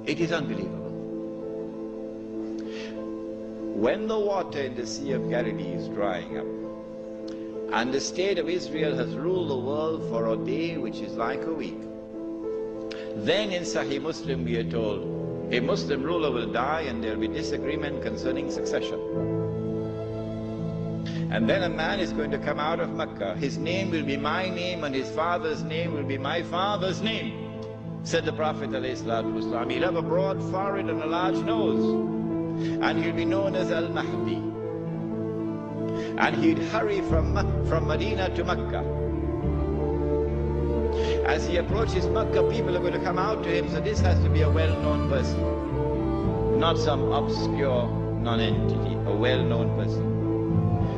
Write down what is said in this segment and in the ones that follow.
It is unbelievable. When the water in the Sea of Galilee is drying up, and the state of Israel has ruled the world for a day which is like a week, then in Sahih Muslim we are told, a Muslim ruler will die and there will be disagreement concerning succession. And then a man is going to come out of Mecca. His name will be my name and his father's name will be my father's name, said the Prophet ﷺ. He'll have a broad forehead and a large nose, and he'll be known as Al-Mahdi. And he'd hurry from Medina to Mecca. As he approaches Mecca, people are going to come out to him, so this has to be a well-known person, not some obscure non-entity, a well-known person.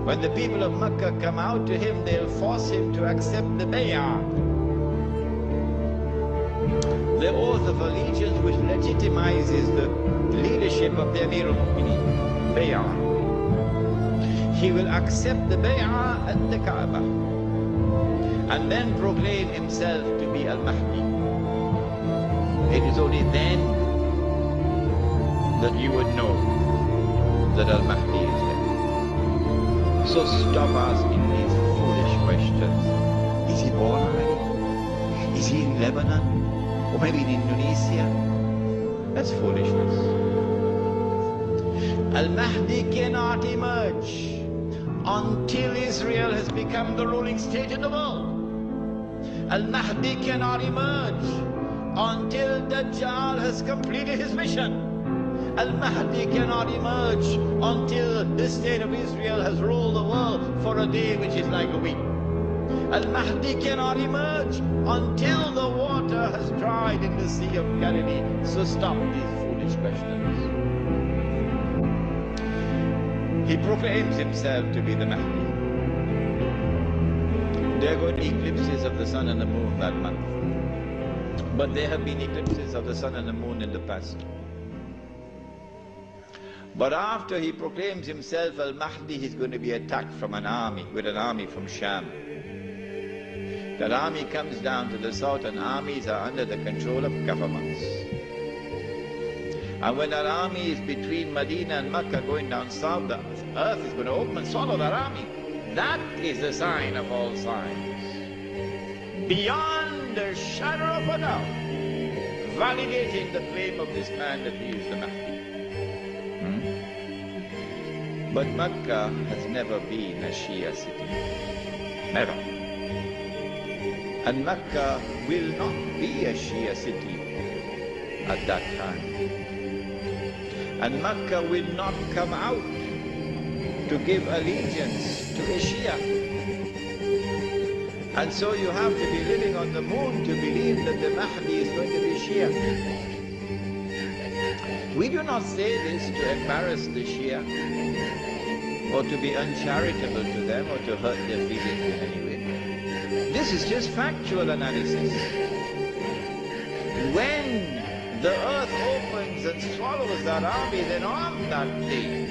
When the people of Mecca come out to him, they'll force him to accept the bay'ah, the oath of allegiance which legitimizes the leadership of the Amir al-Mu'mineen, bay'ah. He will accept the bay'ah at the Kaaba and then proclaim himself to be Al-Mahdi. It is only then that you would know that Al-Mahdi is there. So stop asking these foolish questions. Is he born already? Is he in Lebanon? Or maybe in Indonesia? That's foolishness. Al-Mahdi cannot emerge until Israel has become the ruling state in the world. Al-Mahdi cannot emerge until Dajjal has completed his mission. Al-Mahdi cannot emerge until the state of Israel has ruled the world for a day which is like a week. Al-Mahdi cannot emerge until the water has dried in the Sea of Galilee. So stop these foolish questions. He proclaims himself to be the Mahdi. There are going to be eclipses of the sun and the moon that month. But there have been eclipses of the sun and the moon in the past. But after he proclaims himself Al-Mahdi, he's going to be attacked from an army, with an army from Sham. That army comes down to the south, and armies are under the control of governments. And when that army is between Medina and Mecca going down south, the earth is going to open and swallow that army. That is the sign of all signs. Beyond a shadow of a doubt, validating the claim of this man that he is the Mahdi. But Mecca has never been a Shia city. Never. And Mecca will not be a Shia city at that time. And Mecca will not come out to give allegiance to a Shia. And so you have to be living on the moon to believe that the Mahdi is going to be Shia. We do not say this to embarrass the Shia, or to be uncharitable to them, or to hurt their feelings in any way. This is just factual analysis. When the earth opens and swallows that army, then on that day,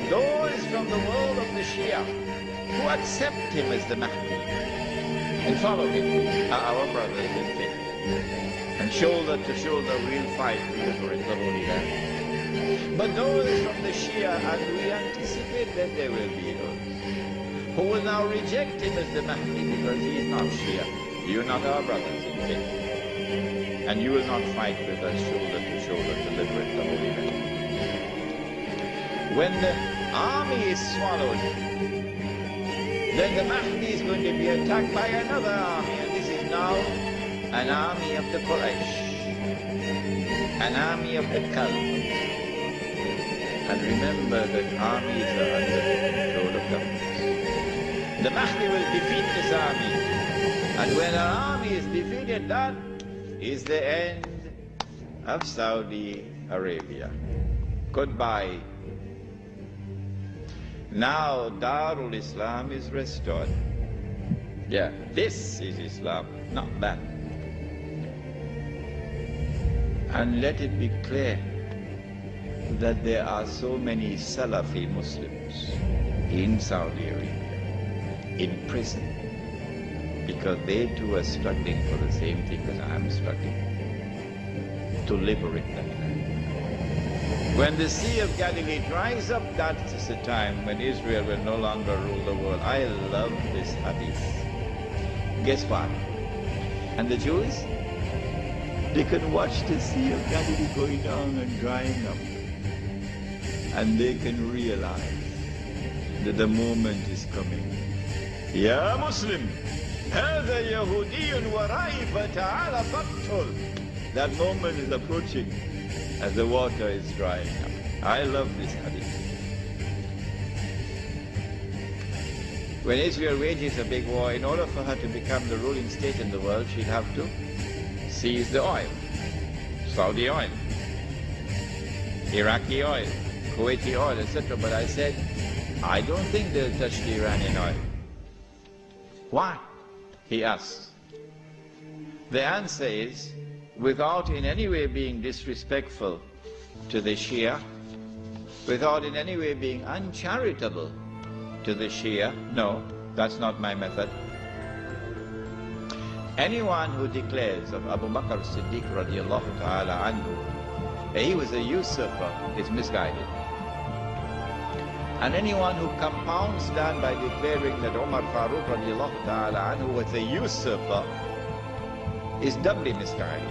those from the world of the Shia who accept him as the Mahdi and follow him are our brothers in faith. And shoulder to shoulder we'll fight together in the Holy Land. But those from the Shia, and we anticipate that there will be those who will now reject him as the Mahdi because he is not Shia. You are not our brothers in faith. And you will not fight with us shoulder to shoulder to liberate the Holy Land. When the army is swallowed, then the Mahdi is going to be attacked by another army, and this is now an army of the Quraysh, an army of the Kalb. And remember that armies are under the control of governments. The Mahdi will defeat this army, and when an army is defeated, that is the end of Saudi Arabia. Goodbye. Now Darul Islam is restored. Yeah, this is Islam, not that. And let it be clear that there are so many Salafi Muslims in Saudi Arabia, in prison, because they too are struggling for the same thing that I'm struggling. to liberate that land. When the Sea of Galilee dries up, that is the time when Israel will no longer rule the world. I love this hadith. Guess what? And the Jews, they can watch the Sea of Galilee going down and drying up. And they can realize that the moment is coming. Ya Muslim, هذا يهودي ورائي فتعال فاقتل. That moment is approaching as the water is drying up. I love this hadith. When Israel wages a big war, in order for her to become the ruling state in the world, she'd have to seize the oil. Saudi oil, Iraqi oil, Kuwaiti oil, etc. But I said, I don't think they'll touch the Iranian oil. Why? He asked. The answer is, without in any way being disrespectful to the Shia, without in any way being uncharitable to the Shia, no, that's not my method. Anyone who declares of Abu Bakr Siddiq radiallahu ta'ala anhu that he was a usurper is misguided. And anyone who compounds that by declaring that Umar Farooq radiallahu ta'ala anhu was a usurper is doubly misguided.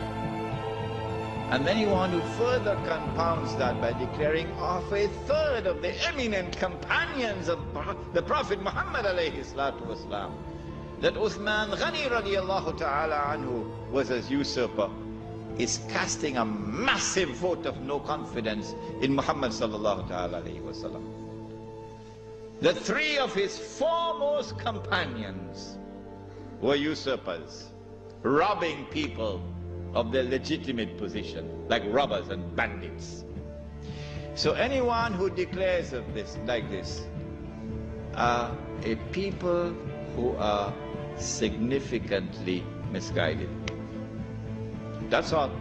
And anyone who further compounds that by declaring of a third of the eminent companions of the Prophet Muhammad alayhi salatu wasalam, that Uthman Ghani radiallahu ta'ala anhu was a usurper, is casting a massive vote of no confidence in Muhammad sallallahu ta'ala alayhi wasallam. The three of his foremost companions were usurpers, robbing people of their legitimate position, like robbers and bandits. So anyone who declares of this like this are a people who are significantly misguided. That's all.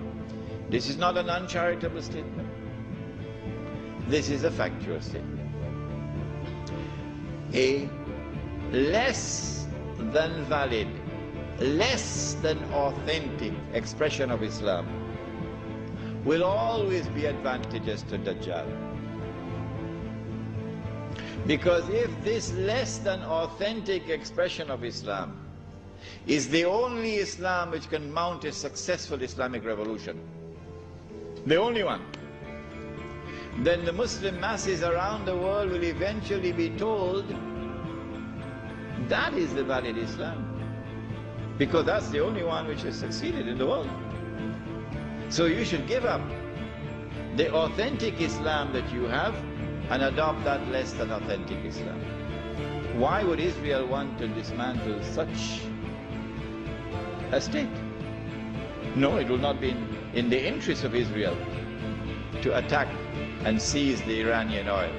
This is not an uncharitable statement. This is a factual statement. A less than valid, less than authentic expression of Islam will always be advantageous to Dajjal. Because if this less than authentic expression of Islam is the only Islam which can mount a successful Islamic revolution, the only one, then the Muslim masses around the world will eventually be told that is the valid Islam, because that's the only one which has succeeded in the world. So you should give up the authentic Islam that you have and adopt that less than authentic Islam. Why would Israel want to dismantle such a state? No, it will not be in the interest of Israel to attack and seize the Iranian oil.